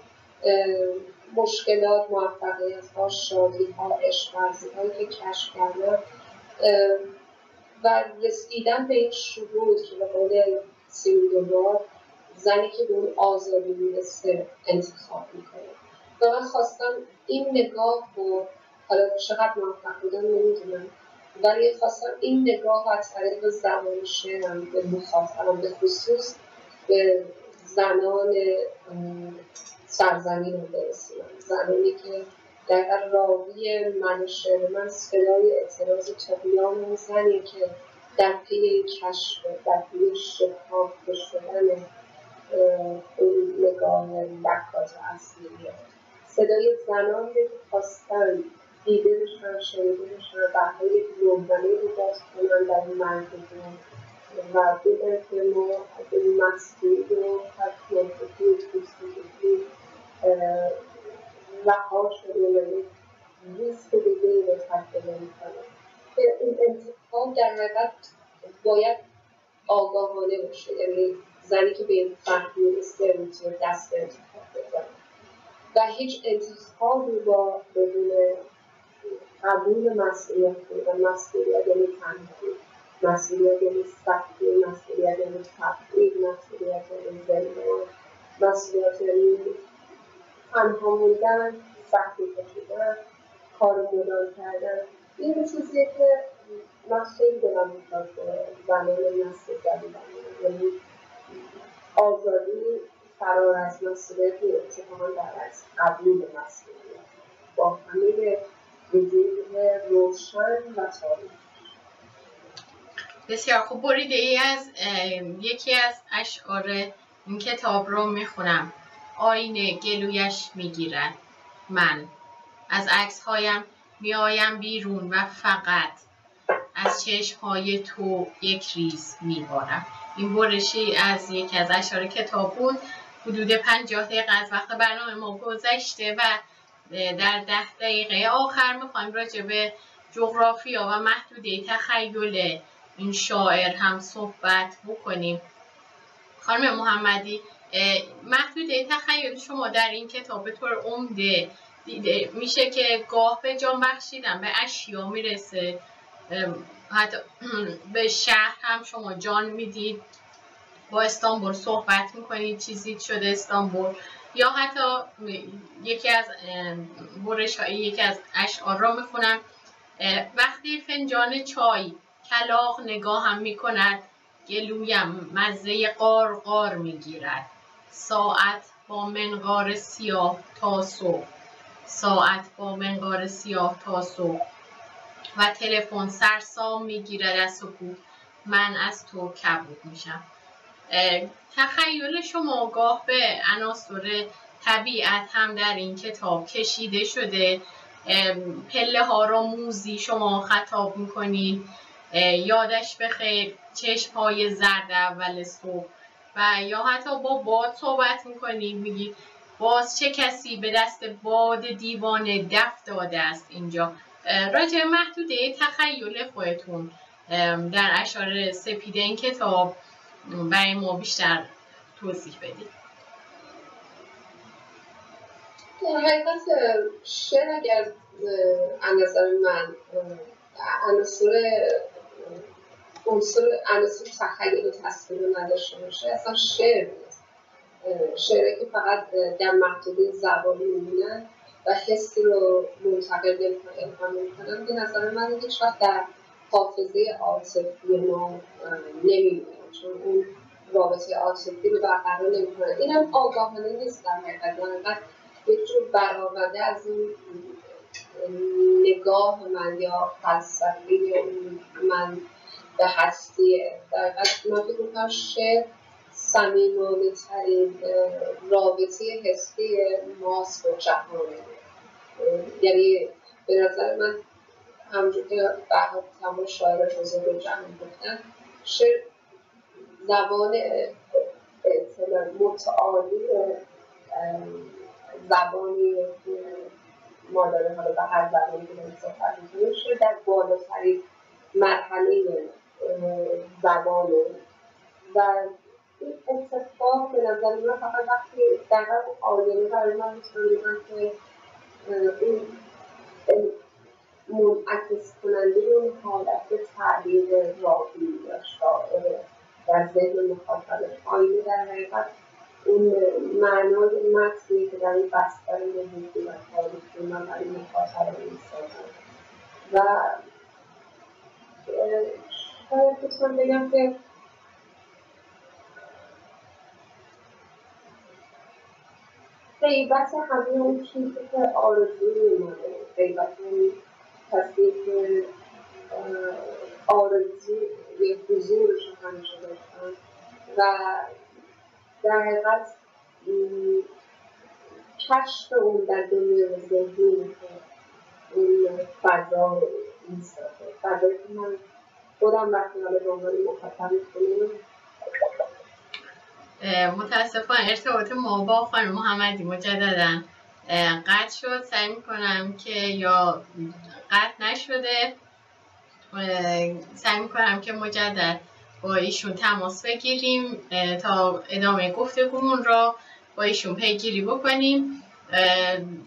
مشکلات، موفقیت‌ها، شادی‌ها، عشق‌ورزی‌هایی که کشف کردم و رسیدن به این شهود که به قول سیمون زنی که به اون آزادی میرسه انتخاب میکنه و من خواستم این نگاه رو، حالا چقدر موفق بودم نمیدونم، ولی خواستم این نگاه از طریق زبان شعرم به مخاطبم، به خصوص به زنان سرزمین رو برسونم، زنانی که در راوی من شعر من صدای اعتراض طغیان اون زنی که در پی کشف، در پی شکافته شدن اون نگاه لکات اصلیه، صدای زنانی که خواستن دیده بشن، شنیده بشن، برای نوزنی رو باز کنن در این مرکزون و دیدن که ما از این مسئولی و تطمیقی پوستیدگی رها شده، یعنی ریسک دیگه رو تحقیل میکنه که این انتخاب در حقیقت باید آگاهانه باشه، یعنی زنی که به این فهم میرسه میتونه دست به انتخاب بزنه و هیچ انتخابی با بدون قبول مسئولیت بودن، مسئولیت یعنی تنهایی، مسئولیت یعنی سختی، مسئولیت یعنی تبعید، مسئولیت یعنی زندان، مسئولیت یعنی تنها موندن، سختی کشیدن، کار مدار کردن. این چیزیه که من خیلی دلم میخواد زنان نسل جدیدن، یعنی آزادی فرار از مسئولیت نیست، اتفاقا برعکس قبول مسئولیت با همه وجود روشن و تاریخ. بسیار خوب. بریده ای از یکی از اشعار این کتاب رو میخونم. آینه گلویش میگیرد، من از عکس‌هایم میآیم بیرون و فقط از چشم‌های تو یک ریز میبارم. این برشی از یکی از اشعار کتاب بود. حدود 50 دقیقه از وقت برنامه ما گذشته و در 10 دقیقه آخر میخوایم راجع به جغرافیا و محدوده تخیل این شاعر هم صحبت بکنیم. خانم محمدی، محدوده تخیل شما در این کتاب به طور عمده دیده میشه که گاه به جان بخشیدن به اشیا میرسه، حتی به شهر هم شما جان میدید، با استانبول صحبت میکنید، چیزی شده استانبول، یا حتی یکی از برش‌های یکی از اشعار را میخونم. وقتی فنجان چای کلاغ نگاهم میکند، گلویم مزه قار میگیرد، ساعت با منقار سیاه تا صبح، ساعت با منقار سیاه تا صبح و تلفن سرسام میگیرد از سکوت، من از تو کبود میشم. تخیل شما گاه به عناصر طبیعت هم در این کتاب کشیده شده. پله ها را موزی شما خطاب میکنید، یادش بخیر، چشم های زرد اول صبح، و یا حتی با باد صحبت میکنید، میگید باز چه کسی به دست باد دیوانه دف داده است. اینجا راجع محدوده تخیل خودتون در اشعار سپید این کتاب برای ما بیشتر توضیح بدید. در حقیقت شعر اگر از نظر من عناصر تخیل و تصویر رو نداشته باشه اصلا شعر نیست. شعره که فقط در محدوده زبانی میمونن و حسی رو منتقل نمیکنن به نظر من هیچ وقت در حافظه عاطفی ما نمیمونن، چون اون رابطه عاطفی رو برقرار نمیکنن. اینم آگاهانه نیست در حقیقت یک جور برآورده از اون نگاه من یا فلسفی من به هستیه. در حقیقت من فکر میکنم شعر صمیمانه ترین رابطه حسی ماست با جهانه. یعنی به نظر من همونجور که بعد تمام شاعران بزرگ جهان گفتن، شعر زبان متعالی زبانی که ما داریم، حالا به هر زبانی که داریم صحبت می‌کنیم، شعر در بالاترین مرحله زبانه و این اتفاق به نظر من فقط وقتی در آینه برای من می‌تونم که این منعکس کننده اون حالت تعبیر راوی یا شاعر در ذهن مخاطب. آینه در حقیقت اون معنای متنی که در این بستر محیطی و تاریخی من برای مخاطب می‌سازم و شاید بتونم بگم که غیبت همه اون چیزی که آرزوی منه، غیبت اون کسی که آرزوی حضورش رو همیشه داشتن و در حقیقت کشف اون در دنیای ذهنی که اون فضا رو می‌سازه. فضایی که من خودم وقتی حالا به عنوان مخاطب می‌کنم. متاسفانه ارتباط ما با خانم محمدی مجدداً قطع شد. سعی میکنم که یا قطع نشده، سعی میکنم که مجدد با ایشون تماس بگیریم تا ادامه گفتگومون را با ایشون پیگیری بکنیم.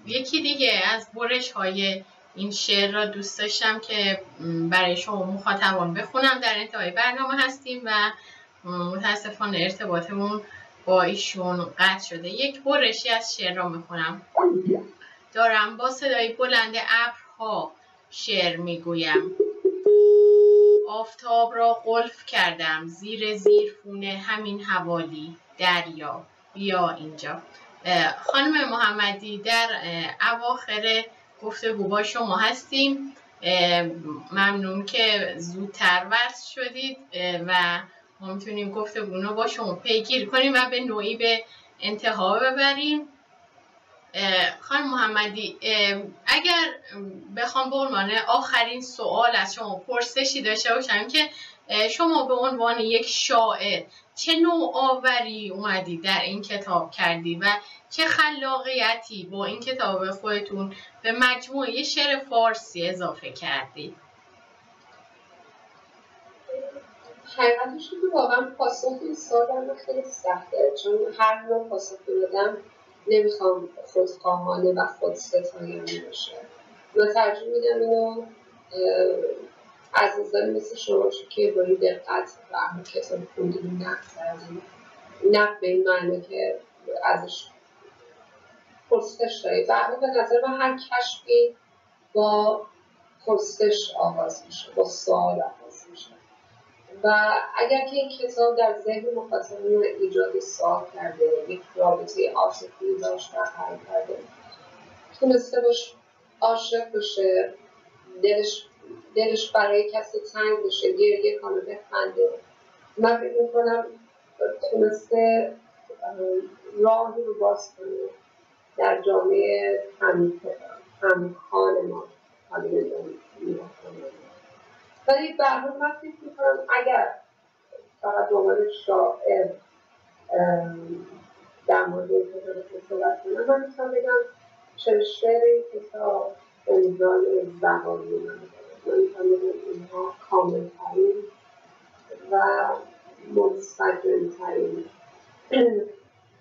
یکی دیگه از برش های این شعر را دوست داشتم که برای شما مخاطبان بخونم. در انتهای برنامه هستیم و متاسفانه ارتباطمون با ایشون قطع شده. یک برشی از شعر را میخونم. دارم با صدای بلند ابرها شعر میگویم، آفتاب را قلف کردم زیر زیرخونه همین حوالی، دریا بیا اینجا. خانم محمدی، در اواخر گفتگو با شما هستیم. ممنون که زودتر وصل شدید و ما میتونیم گفتگو رو با شما پیگیری کنیم و به نوعی به انتها ببریم. خانم محمدی، اگر بخوام به عنوان آخرین سوال از شما پرسشی داشته باشم که شما به عنوان یک شاعر چه نوآوری اومدی در این کتاب کردی و چه خلاقیتی با این کتاب خودتون به مجموعه شعر فارسی اضافه کردی؟ حقیقتش که واقعا پاسخ این سوال برام خیلی سخته، چون هر نوع پاسخ بدم نمیخوام خودخواهانه و خودستایانه باشه. من ترجیح میدم اینو عزیزان مثل شما که با این دقت و کتاب خوندیم نقد کردیم، نقد به این معنی که ازش پرسش دارید و به نظر من هر کشفی با پرسش آغاز میشه، با سوال آغاز میشه و اگر که این کتاب در ذهن مخاطبین ایجاد سوال کرده، یک رابطه عاطفی داشت برقرار کرده، تونسته باش عاشق بشه، دلش برای کسی تنگ بشه، گریه کنه، بخنده، من فکر می‌کنم تونسته راهی رو باز کنه در جامعه همخوان ما ولی به هر حال من فکر می‌کنم اگر فقط به عنوان شاعر در مورد این کتاب صحبت کنم من می‌تونم بگم چه شعر این کتاب امضای زبانی من می‌تونم بگم اینها کامل‌ترین و منسجم‌ترین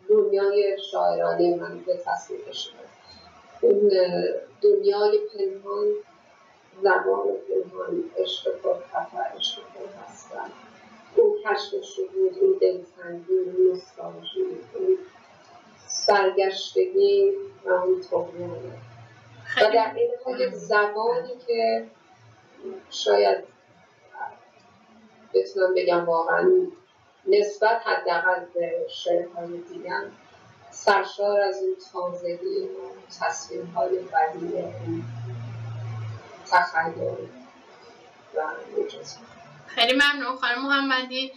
دنیای شاعرانه من به تصویر کشیده. این دنیای پنهان، زبان پنهان، عشق پرخطر، عشق پرحسرت، اون کشف شهود، اون دلتنگی، اون نوستالژی، اون سرگشتگی و اون طغیان و در این حال زبانی که شاید بتونم بگم واقعا نسبت حداقل به شعرهای دیگر سرشار از اون تازگی و تصویرهای بدیع تخیل و مجازی. خیلی ممنون خانم محمدی.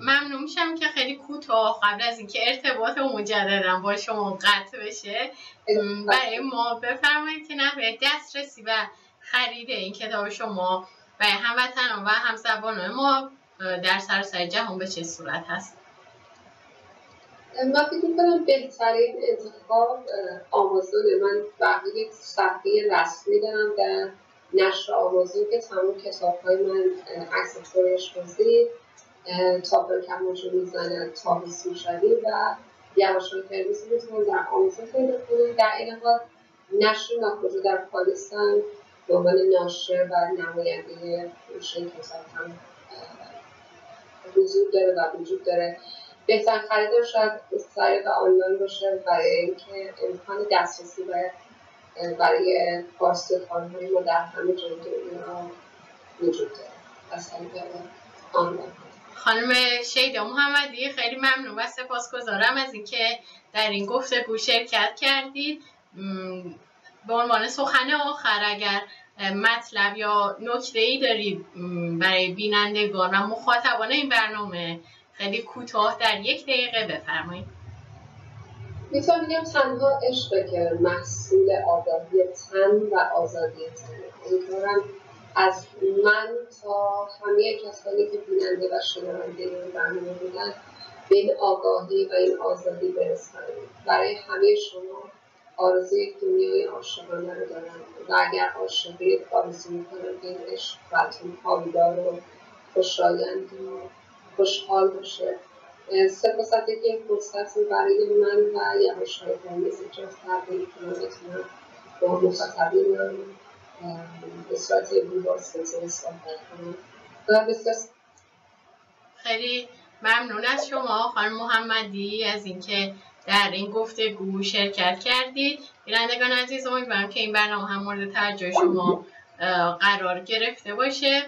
ممنون میشم که خیلی کوتاه قبل از اینکه ارتباط مجددا با شما قطع بشه برای ما بفرمایید که نحوه دسترسی و خرید این کتاب شما برای هموطنان و همزبانان ما در سراسر جهان به چه صورت هست؟ من فکر می‌کنم بهترین انتخاب آمازون. من بقیه صفحه رسمی دارم در نشر آمازون که تمام کتاب‌های من عکس فروش بازی تابلو کماشو میزنن تابستون شادی و یواشان تلویزیون میتونن در آمازون پیدا کنن. در این حال نشر ناکجا در پاکستان به عنوان ناشر و نماینده فروش این کتاب هم حضور داره و وجود داره. بهترین خریدار شاید طریق آنلاین باشه برای اینکه امکان دسترسی برای فارسی‌خوان‌های ما در همه جای دنیا وجود داره از طریق آنلاین. خانم شیدا محمدی خیلی ممنون و سپاسگزارم از اینکه در این گفتگو شرکت کردید. به عنوان سخن آخر اگر مطلب یا نکته‌ای دارید برای بینندگان و مخاطبان این برنامه خیلی کوتاه در 1 دقیقه بفرمایید. میتونم بگم تنها عشقه که محصول آگاهی تن و آزادی تنه. امیدوارم از من تا همه کسانی که بیننده و شنونده این برنامه بودن به این آگاهی و این آزادی برسن. برای همه شما آرزوی دنیای عاشقانه رو دارم و اگر عاشقید آرزو میکنم که این عشق براتون پایدار و خوشایند و خوشحال باشه. سپاس از اینکه این فرصت رو برای من و یواش‌های تمیز ایجاد کردید که من بتونم با مخاطبینم به صورت بی‌واسطه صحبت کنم. خیلی ممنون از شما خانم محمدی از اینکه در این گفتگو شرکت کردید. بینندگان عزیز امیدوارم که این برنامه هم مورد توجه شما قرار گرفته باشه.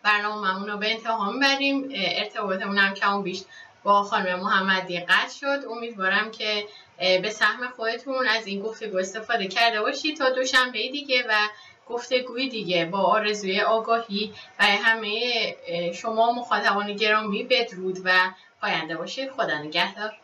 برنامه‌مون رو به انتها میبریم. ارتباطمون هم کم بیش با خانم محمدی قطع شد. امیدوارم که به سهم خودتون از این گفتگو استفاده کرده باشید تا دوشنبه دیگه و گفتگوی دیگه با آرزوی آگاهی برای همه شما مخاطبان گرامی بدرود و پاینده باشید. خدا نگهدار.